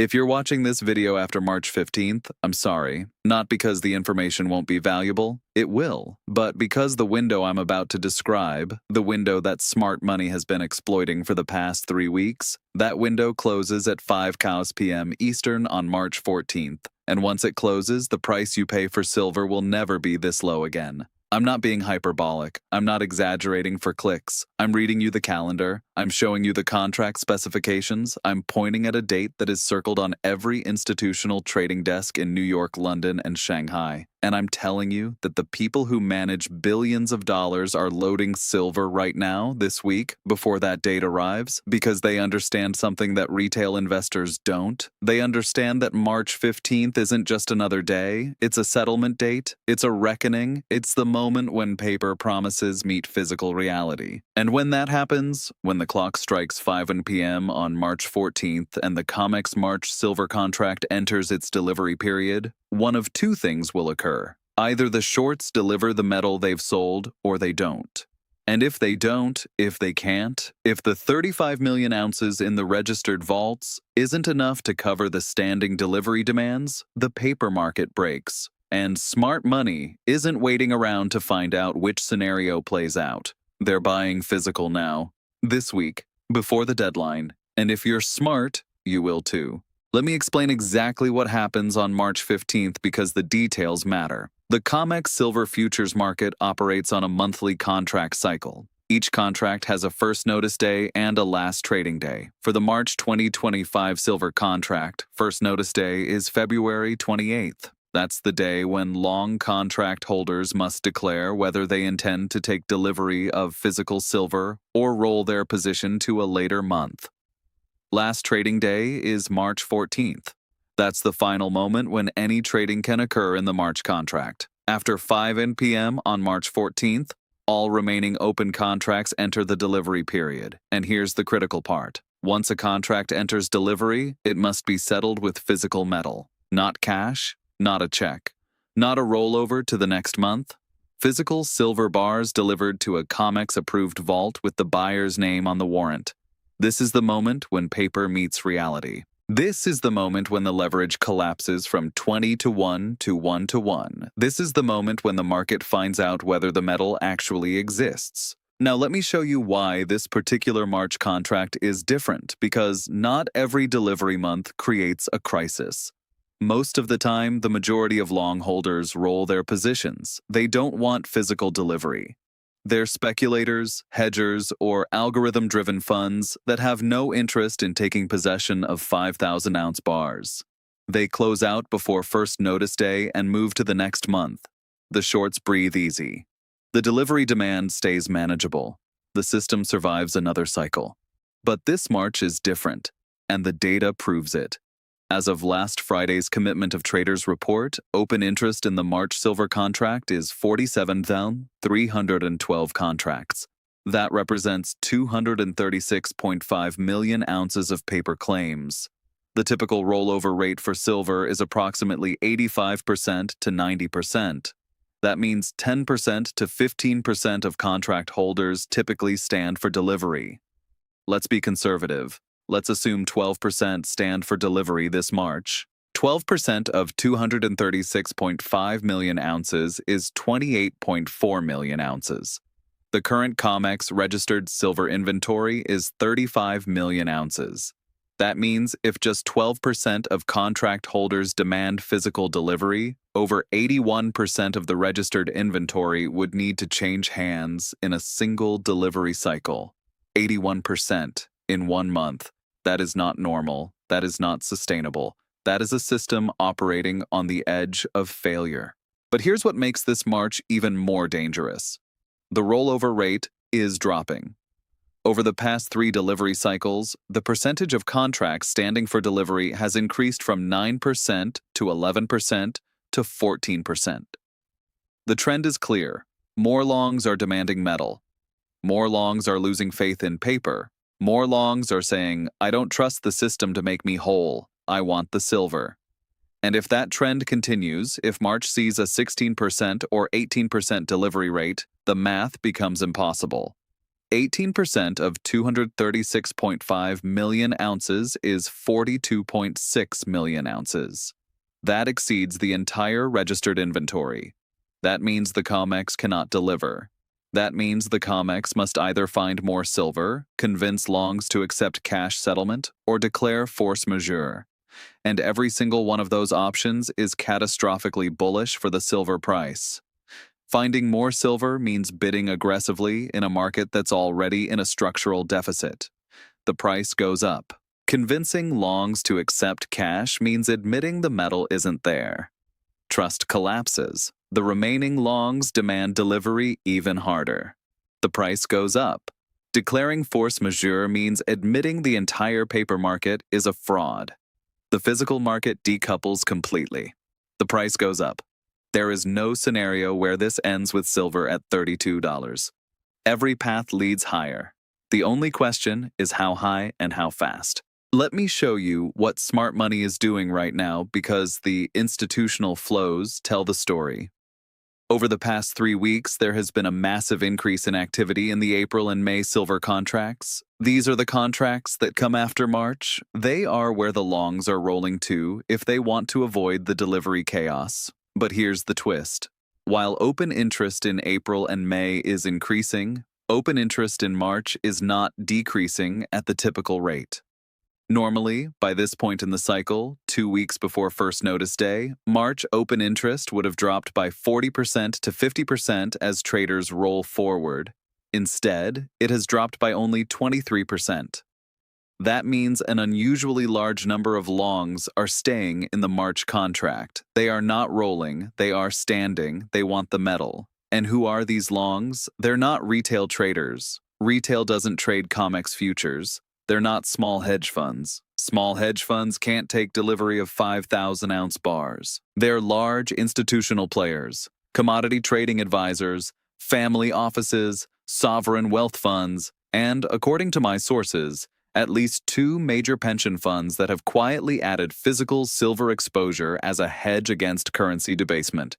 If you're watching this video after March 15th, I'm sorry. Not because the information won't be valuable, it will, but because the window I'm about to describe, the window that smart money has been exploiting for the past 3 weeks, that window closes at 5 cows p.m. Eastern on March 14th. And once it closes, the price you pay for silver will never be this low again. I'm not being hyperbolic. I'm not exaggerating for clicks. I'm reading you the calendar. I'm showing you the contract specifications. I'm pointing at a date that is circled on every institutional trading desk in New York, London, and Shanghai. And I'm telling you that the people who manage billions of dollars are loading silver right now, this week, before that date arrives, because they understand something that retail investors don't. They understand that March 15th isn't just another day. It's a settlement date. It's a reckoning. It's the moment when paper promises meet physical reality. And when that happens, when the clock strikes 5 p.m. on March 14th and the COMEX March silver contract enters its delivery period, one of two things will occur. Either the shorts deliver the metal they've sold, or they don't. And if they don't, if they can't, if the 35 million ounces in the registered vaults isn't enough to cover the standing delivery demands, the paper market breaks. And smart money isn't waiting around to find out which scenario plays out. They're buying physical now, this week, before the deadline. And if you're smart, you will too. Let me explain exactly what happens on March 15th because the details matter. The COMEX silver futures market operates on a monthly contract cycle. Each contract has a first notice day and a last trading day. For the March 2025 silver contract, first notice day is February 28th. That's the day when long contract holders must declare whether they intend to take delivery of physical silver or roll their position to a later month. Last trading day is March 14th. That's the final moment when any trading can occur in the March contract. After 5 p.m. on March 14th, all remaining open contracts enter the delivery period. And here's the critical part. Once a contract enters delivery, it must be settled with physical metal. Not cash, not a check, not a rollover to the next month. Physical silver bars delivered to a COMEX-approved vault with the buyer's name on the warrant. This is the moment when paper meets reality. This is the moment when the leverage collapses from 20 to 1 to 1 to 1. This is the moment when the market finds out whether the metal actually exists. Now let me show you why this particular March contract is different, because not every delivery month creates a crisis. Most of the time, the majority of long holders roll their positions. They don't want physical delivery. They're speculators, hedgers, or algorithm-driven funds that have no interest in taking possession of 5,000-ounce bars. They close out before first notice day and move to the next month. The shorts breathe easy. The delivery demand stays manageable. The system survives another cycle. But this March is different, and the data proves it. As of last Friday's Commitment of Traders report, open interest in the March silver contract is 47,312 contracts. That represents 236.5 million ounces of paper claims. The typical rollover rate for silver is approximately 85% to 90%. That means 10% to 15% of contract holders typically stand for delivery. Let's be conservative. Let's assume 12% stand for delivery this March. 12% of 236.5 million ounces is 28.4 million ounces. The current COMEX registered silver inventory is 35 million ounces. That means if just 12% of contract holders demand physical delivery, over 81% of the registered inventory would need to change hands in a single delivery cycle. 81% in 1 month. That is not normal. That is not sustainable. That is a system operating on the edge of failure. But here's what makes this March even more dangerous. The rollover rate is dropping. Over the past 3 delivery cycles, the percentage of contracts standing for delivery has increased from 9% to 11% to 14%. The trend is clear. More longs are demanding metal. More longs are losing faith in paper. More longs are saying, I don't trust the system to make me whole. I want the silver. And if that trend continues, if March sees a 16% or 18% delivery rate, the math becomes impossible. 18% of 236.5 million ounces is 42.6 million ounces. That exceeds the entire registered inventory. That means the COMEX cannot deliver. That means the COMEX must either find more silver, convince longs to accept cash settlement, or declare force majeure. And every single one of those options is catastrophically bullish for the silver price. Finding more silver means bidding aggressively in a market that's already in a structural deficit. The price goes up. Convincing longs to accept cash means admitting the metal isn't there. Trust collapses. The remaining longs demand delivery even harder. The price goes up. Declaring force majeure means admitting the entire paper market is a fraud. The physical market decouples completely. The price goes up. There is no scenario where this ends with silver at $32. Every path leads higher. The only question is how high and how fast. Let me show you what smart money is doing right now because the institutional flows tell the story. Over the past 3 weeks, there has been a massive increase in activity in the April and May silver contracts. These are the contracts that come after March. They are where the longs are rolling to if they want to avoid the delivery chaos. But here's the twist. While open interest in April and May is increasing, open interest in March is not decreasing at the typical rate. Normally, by this point in the cycle, 2 weeks before first notice day, March open interest would have dropped by 40% to 50% as traders roll forward. Instead, it has dropped by only 23%. That means an unusually large number of longs are staying in the March contract. They are not rolling, they are standing, they want the metal. And who are these longs? They're not retail traders. Retail doesn't trade COMEX futures. They're not small hedge funds. Small hedge funds can't take delivery of 5,000-ounce bars. They're large institutional players, commodity trading advisors, family offices, sovereign wealth funds, and, according to my sources, at least 2 major pension funds that have quietly added physical silver exposure as a hedge against currency debasement.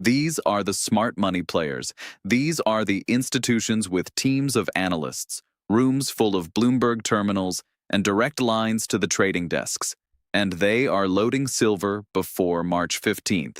These are the smart money players. These are the institutions with teams of analysts, rooms full of Bloomberg terminals, and direct lines to the trading desks. And they are loading silver before March 15th.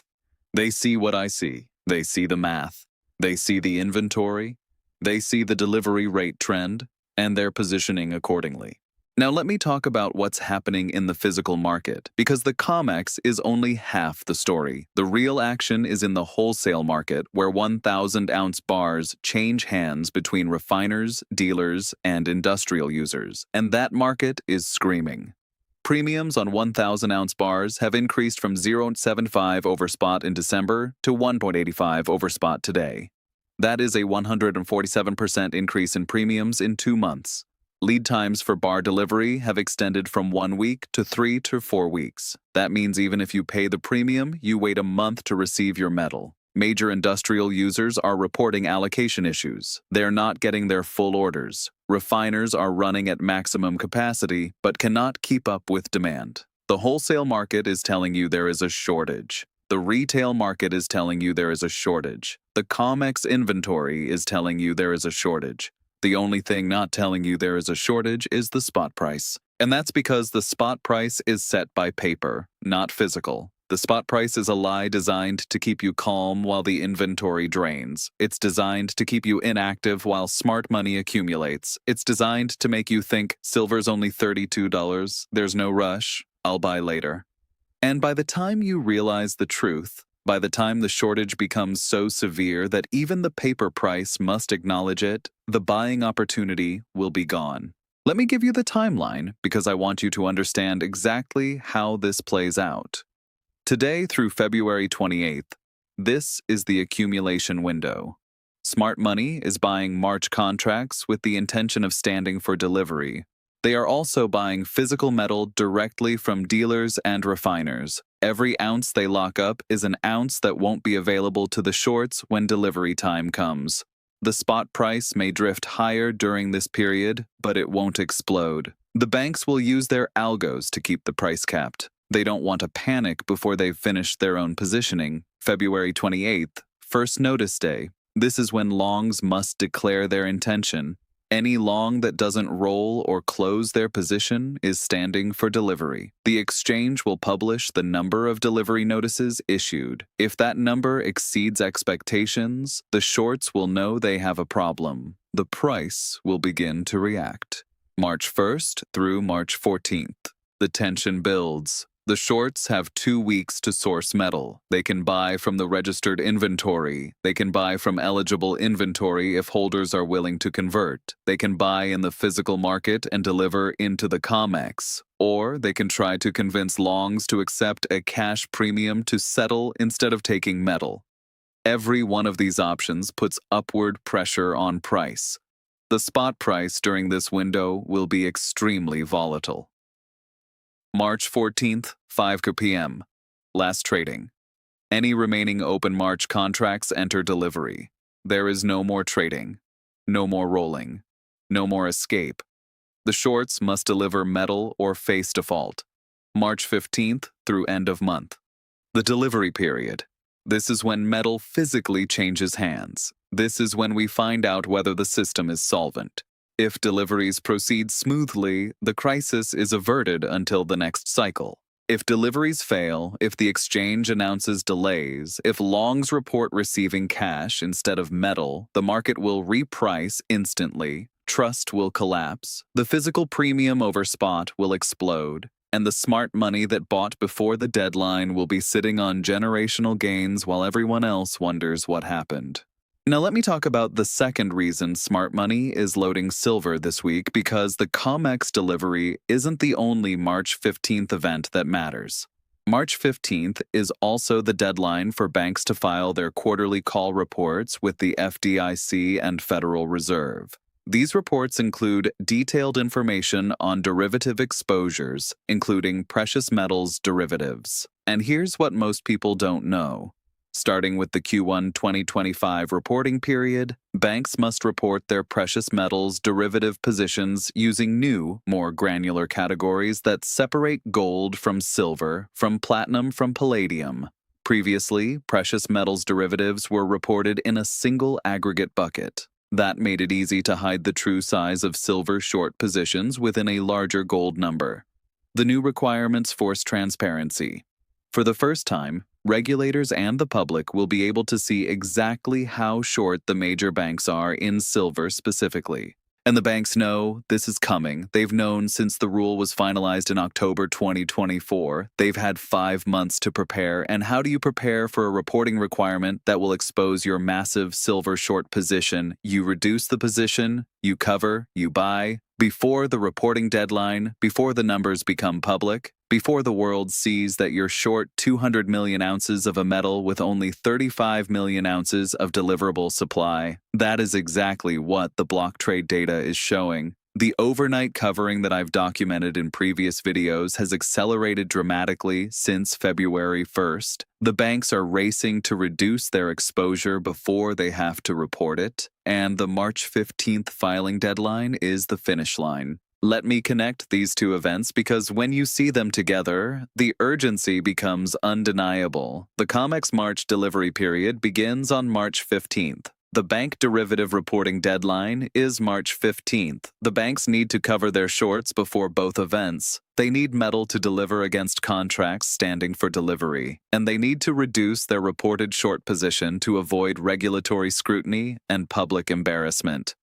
They see what I see. They see the math. They see the inventory. They see the delivery rate trend, and they're positioning accordingly. Now let me talk about what's happening in the physical market, because the COMEX is only half the story. The real action is in the wholesale market, where 1,000-ounce bars change hands between refiners, dealers, and industrial users, and that market is screaming. Premiums on 1,000-ounce bars have increased from 0.75 over spot in December to 1.85 over spot today. That is a 147% increase in premiums in 2 months. Lead times for bar delivery have extended from 1 week to 3 to 4 weeks. That means even if you pay the premium, you wait a month to receive your metal. Major industrial users are reporting allocation issues. They're not getting their full orders. Refiners are running at maximum capacity, but cannot keep up with demand. The wholesale market is telling you there is a shortage. The retail market is telling you there is a shortage. The COMEX inventory is telling you there is a shortage. The only thing not telling you there is a shortage is the spot price. And that's because the spot price is set by paper, not physical. The spot price is a lie designed to keep you calm while the inventory drains. It's designed to keep you inactive while smart money accumulates. It's designed to make you think silver's only $32, there's no rush, I'll buy later. And by the time you realize the truth, by the time the shortage becomes so severe that even the paper price must acknowledge it, the buying opportunity will be gone. Let me give you the timeline because I want you to understand exactly how this plays out. Today through February 28th, this is the accumulation window. Smart money is buying March contracts with the intention of standing for delivery. They are also buying physical metal directly from dealers and refiners. Every ounce they lock up is an ounce that won't be available to the shorts when delivery time comes. The spot price may drift higher during this period, but it won't explode. The banks will use their algos to keep the price capped. They don't want to panic before they've finished their own positioning. February 28th, first notice day. This is when longs must declare their intention. Any long that doesn't roll or close their position is standing for delivery. The exchange will publish the number of delivery notices issued. If that number exceeds expectations, the shorts will know they have a problem. The price will begin to react. March 1st through March 14th. The tension builds. The shorts have 2 weeks to source metal. They can buy from the registered inventory. They can buy from eligible inventory if holders are willing to convert. They can buy in the physical market and deliver into the COMEX. Or they can try to convince longs to accept a cash premium to settle instead of taking metal. Every one of these options puts upward pressure on price. The spot price during this window will be extremely volatile. March 14th, 5 p.m. Last trading. Any remaining open March contracts enter delivery. There is no more trading, no more rolling, no more escape. The shorts must deliver metal or face default. March 15th through end of month. The delivery period. This is when metal physically changes hands. This is when we find out whether the system is solvent. If deliveries proceed smoothly, the crisis is averted until the next cycle. If deliveries fail, if the exchange announces delays, if longs report receiving cash instead of metal, the market will reprice instantly, trust will collapse, the physical premium over spot will explode, and the smart money that bought before the deadline will be sitting on generational gains while everyone else wonders what happened. Now let me talk about the second reason smart money is loading silver this week, because the COMEX delivery isn't the only March 15th event that matters. March 15th is also the deadline for banks to file their quarterly call reports with the FDIC and Federal Reserve. These reports include detailed information on derivative exposures, including precious metals derivatives. And here's what most people don't know. Starting with the Q1 2025 reporting period, banks must report their precious metals derivative positions using new, more granular categories that separate gold from silver, from platinum from palladium. Previously, precious metals derivatives were reported in a single aggregate bucket. That made it easy to hide the true size of silver short positions within a larger gold number. The new requirements force transparency. For the first time, regulators and the public will be able to see exactly how short the major banks are in silver specifically. And the banks know this is coming. They've known since the rule was finalized in October 2024. They've had 5 months to prepare. And how do you prepare for a reporting requirement that will expose your massive silver short position? You reduce the position, you cover, you buy, before the reporting deadline, before the numbers become public, before the world sees that you're short 200 million ounces of a metal with only 35 million ounces of deliverable supply. That is exactly what the block trade data is showing. The overnight covering that I've documented in previous videos has accelerated dramatically since February 1st. The banks are racing to reduce their exposure before they have to report it, and the March 15th filing deadline is the finish line. Let me connect these two events because when you see them together, the urgency becomes undeniable. The COMEX March delivery period begins on March 15th. The bank derivative reporting deadline is March 15th. The banks need to cover their shorts before both events. They need metal to deliver against contracts standing for delivery, and they need to reduce their reported short position to avoid regulatory scrutiny and public embarrassment.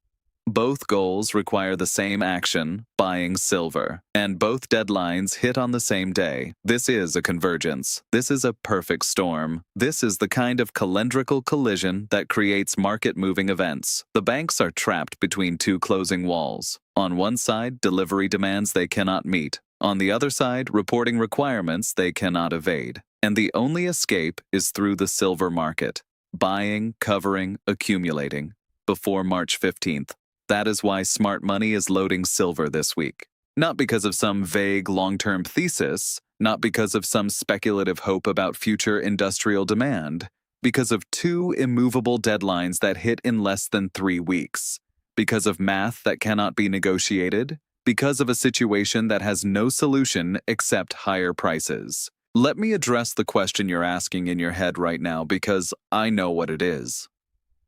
Both goals require the same action, buying silver, and both deadlines hit on the same day. This is a convergence. This is a perfect storm. This is the kind of calendrical collision that creates market-moving events. The banks are trapped between two closing walls. On one side, delivery demands they cannot meet. On the other side, reporting requirements they cannot evade. And the only escape is through the silver market. Buying, covering, accumulating. Before March 15th. That is why smart money is loading silver this week. Not because of some vague long-term thesis, not because of some speculative hope about future industrial demand, because of two immovable deadlines that hit in less than 3 weeks, because of math that cannot be negotiated, because of a situation that has no solution except higher prices. Let me address the question you're asking in your head right now because I know what it is.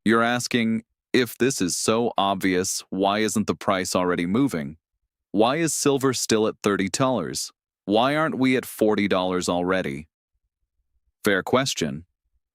You're asking, If this is so obvious, why isn't the price already moving? Why is silver still at $30? Why aren't we at $40 already? Fair question.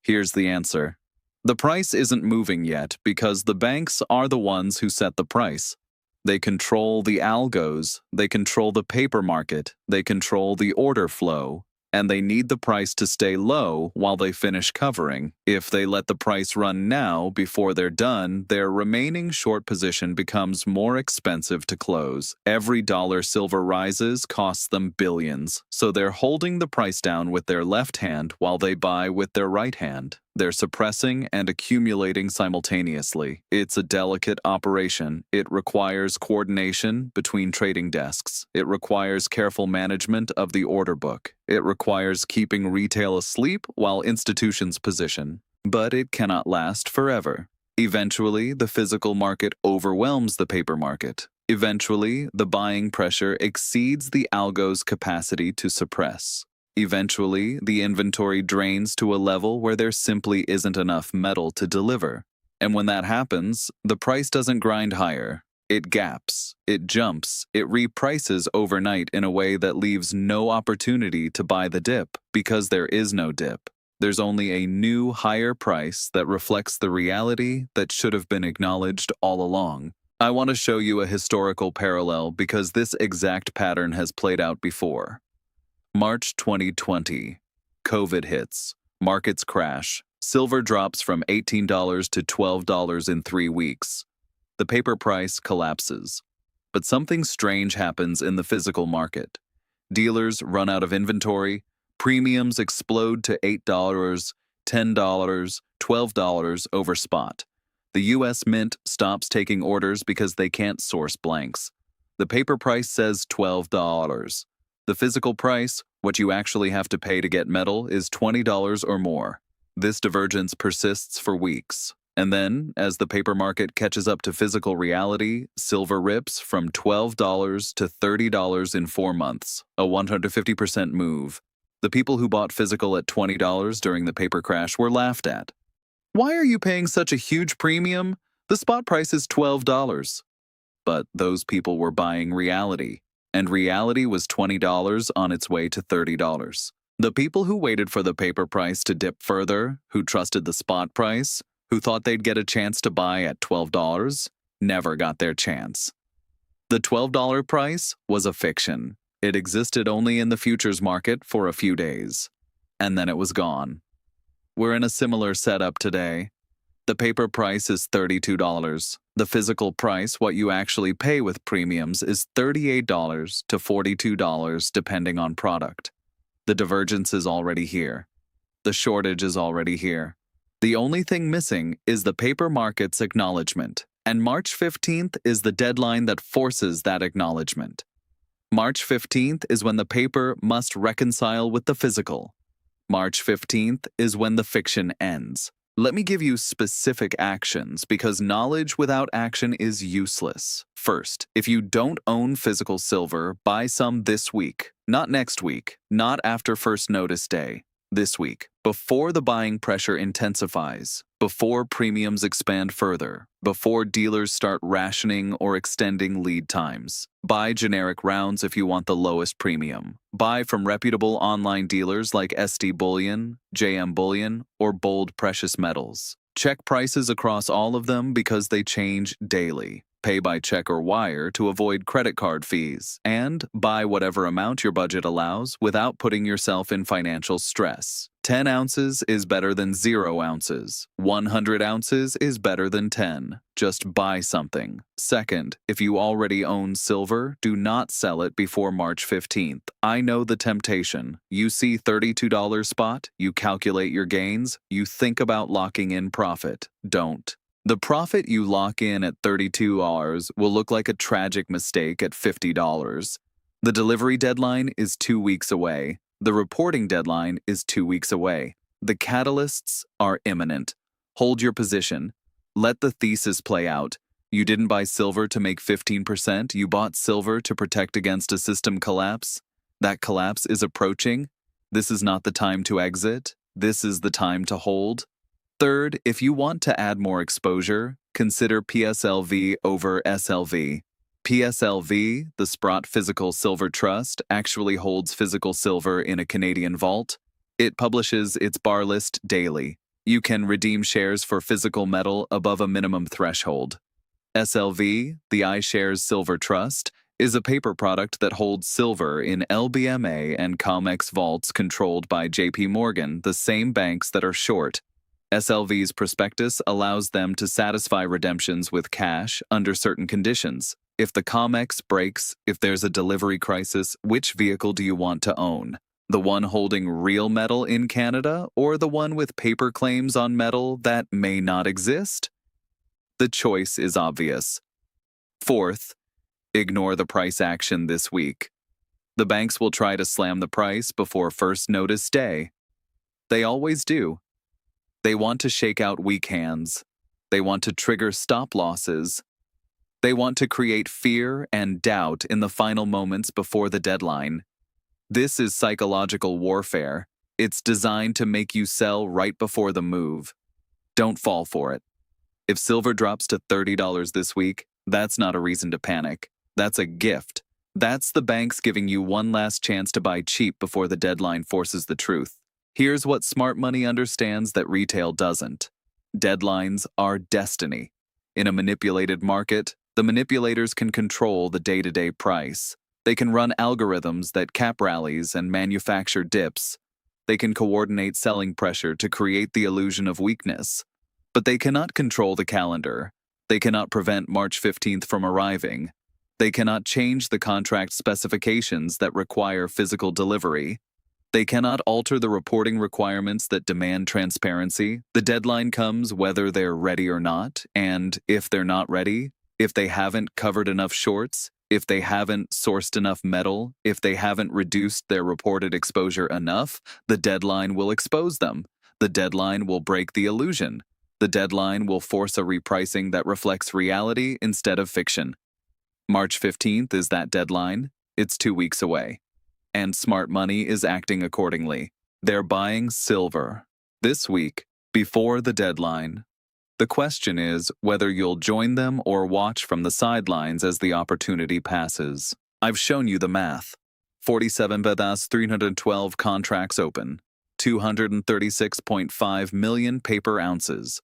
Here's the answer. The price isn't moving yet because the banks are the ones who set the price. They control the algos, they control the paper market, they control the order flow, and they need the price to stay low while they finish covering. If they let the price run now before they're done, their remaining short position becomes more expensive to close. Every dollar silver rises costs them billions, so they're holding the price down with their left hand while they buy with their right hand. They're suppressing and accumulating simultaneously. It's a delicate operation. It requires coordination between trading desks. It requires careful management of the order book. It requires keeping retail asleep while institutions position. But it cannot last forever. Eventually, the physical market overwhelms the paper market. Eventually, the buying pressure exceeds the algo's capacity to suppress. Eventually, the inventory drains to a level where there simply isn't enough metal to deliver. And when that happens, the price doesn't grind higher. It gaps, it jumps, it reprices overnight in a way that leaves no opportunity to buy the dip because there is no dip. There's only a new, higher price that reflects the reality that should have been acknowledged all along. I want to show you a historical parallel because this exact pattern has played out before. March 2020. COVID hits. Markets crash. Silver drops from $18 to $12 in 3 weeks. The paper price collapses. But something strange happens in the physical market. Dealers run out of inventory. Premiums explode to $8, $10, $12 over spot. The U.S. Mint stops taking orders because they can't source blanks. The paper price says $12. The physical price, what you actually have to pay to get metal, is $20 or more. This divergence persists for weeks. And then, as the paper market catches up to physical reality, silver rips from $12 to $30 in 4 months, a 150% move. The people who bought physical at $20 during the paper crash were laughed at. Why are you paying such a huge premium? The spot price is $12. But those people were buying reality. And reality was $20 on its way to $30. The people who waited for the paper price to dip further, who trusted the spot price, who thought they'd get a chance to buy at $12, never got their chance. The $12 price was a fiction. It existed only in the futures market for a few days. And then it was gone. We're in a similar setup today. The paper price is $32. The physical price, what you actually pay with premiums, is $38 to $42 depending on product. The divergence is already here. The shortage is already here. The only thing missing is the paper market's acknowledgement, and March 15th is the deadline that forces that acknowledgement. March 15th is when the paper must reconcile with the physical. March 15th is when the fiction ends. Let me give you specific actions because knowledge without action is useless. First, if you don't own physical silver, buy some this week, not next week, not after first notice day, this week, before the buying pressure intensifies, before premiums expand further, before dealers start rationing or extending lead times. Buy generic rounds if you want the lowest premium. Buy from reputable online dealers like SD Bullion, JM Bullion, or Bold Precious Metals. Check prices across all of them because they change daily. Pay by check or wire to avoid credit card fees, and buy whatever amount your budget allows without putting yourself in financial stress. 10 ounces is better than 0 ounces. 100 ounces is better than 10. Just buy something. Second, if you already own silver, do not sell it before March 15th. I know the temptation. You see $32 spot, you calculate your gains, you think about locking in profit. Don't. The profit you lock in at $32 will look like a tragic mistake at $50. The delivery deadline is 2 weeks away. The reporting deadline is 2 weeks away. The catalysts are imminent. Hold your position. Let the thesis play out. You didn't buy silver to make 15%. You bought silver to protect against a system collapse. That collapse is approaching. This is not the time to exit. This is the time to hold. Third, if you want to add more exposure, consider PSLV over SLV. PSLV, the Sprott Physical Silver Trust, actually holds physical silver in a Canadian vault. It publishes its bar list daily. You can redeem shares for physical metal above a minimum threshold. SLV, the iShares Silver Trust, is a paper product that holds silver in LBMA and COMEX vaults controlled by JPMorgan, the same banks that are short. SLV's prospectus allows them to satisfy redemptions with cash under certain conditions. If the COMEX breaks, if there's a delivery crisis, which vehicle do you want to own? The one holding real metal in Canada or the one with paper claims on metal that may not exist? The choice is obvious. Fourth, ignore the price action this week. The banks will try to slam the price before first notice day. They always do. They want to shake out weak hands. They want to trigger stop losses. They want to create fear and doubt in the final moments before the deadline. This is psychological warfare. It's designed to make you sell right before the move. Don't fall for it. If silver drops to $30 this week, that's not a reason to panic. That's a gift. That's the banks giving you one last chance to buy cheap before the deadline forces the truth. Here's what smart money understands that retail doesn't. Deadlines are destiny. In a manipulated market, the manipulators can control the day-to-day price. They can run algorithms that cap rallies and manufacture dips. They can coordinate selling pressure to create the illusion of weakness. But they cannot control the calendar. They cannot prevent March 15th from arriving. They cannot change the contract specifications that require physical delivery. They cannot alter the reporting requirements that demand transparency. The deadline comes whether they're ready or not, and if they're not ready, if they haven't covered enough shorts, if they haven't sourced enough metal, if they haven't reduced their reported exposure enough, the deadline will expose them. The deadline will break the illusion. The deadline will force a repricing that reflects reality instead of fiction. March 15th is that deadline. It's 2 weeks away. And smart money is acting accordingly. They're buying silver this week before the deadline. The question is whether you'll join them or watch from the sidelines as the opportunity passes. I've shown you the math. 47,312 contracts open, 236.5 million paper ounces,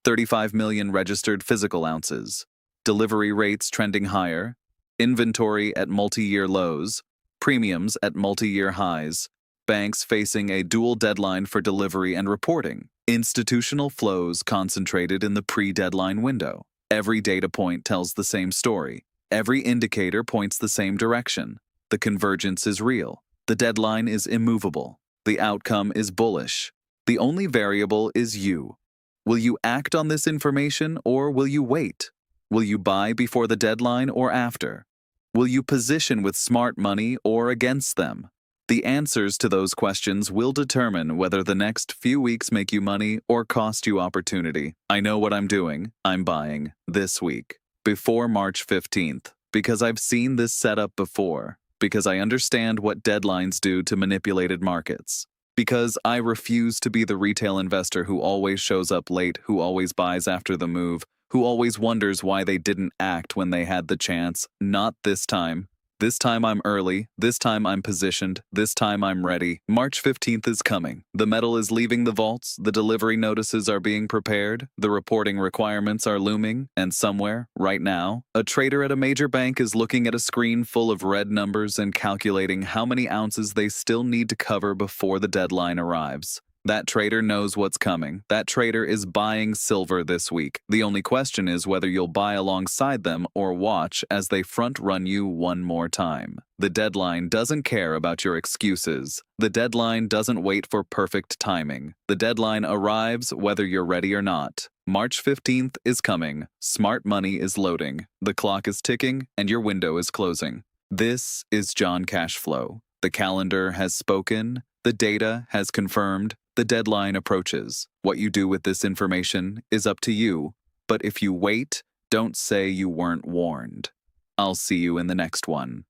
35 million registered physical ounces, delivery rates trending higher, inventory at multi-year lows, premiums at multi-year highs, banks facing a dual deadline for delivery and reporting, institutional flows concentrated in the pre-deadline window. Every data point tells the same story. Every indicator points the same direction. The convergence is real. The deadline is immovable. The outcome is bullish. The only variable is you. Will you act on this information or will you wait? Will you buy before the deadline or after? Will you position with smart money or against them? The answers to those questions will determine whether the next few weeks make you money or cost you opportunity. I know what I'm doing. I'm buying this week, before March 15th, because I've seen this setup before, because I understand what deadlines do to manipulated markets, because I refuse to be the retail investor who always shows up late, who always buys after the move, who always wonders why they didn't act when they had the chance. Not this time. This time I'm early, this time I'm positioned, this time I'm ready. March 15th is coming. The metal is leaving the vaults, the delivery notices are being prepared, the reporting requirements are looming, and somewhere, right now, a trader at a major bank is looking at a screen full of red numbers and calculating how many ounces they still need to cover before the deadline arrives. That trader knows what's coming. That trader is buying silver this week. The only question is whether you'll buy alongside them or watch as they front-run you one more time. The deadline doesn't care about your excuses. The deadline doesn't wait for perfect timing. The deadline arrives whether you're ready or not. March 15th is coming. Smart money is loading. The clock is ticking and your window is closing. This is John Cashflow. The calendar has spoken. The data has confirmed. The deadline approaches. What you do with this information is up to you, but if you wait, don't say you weren't warned. I'll see you in the next one.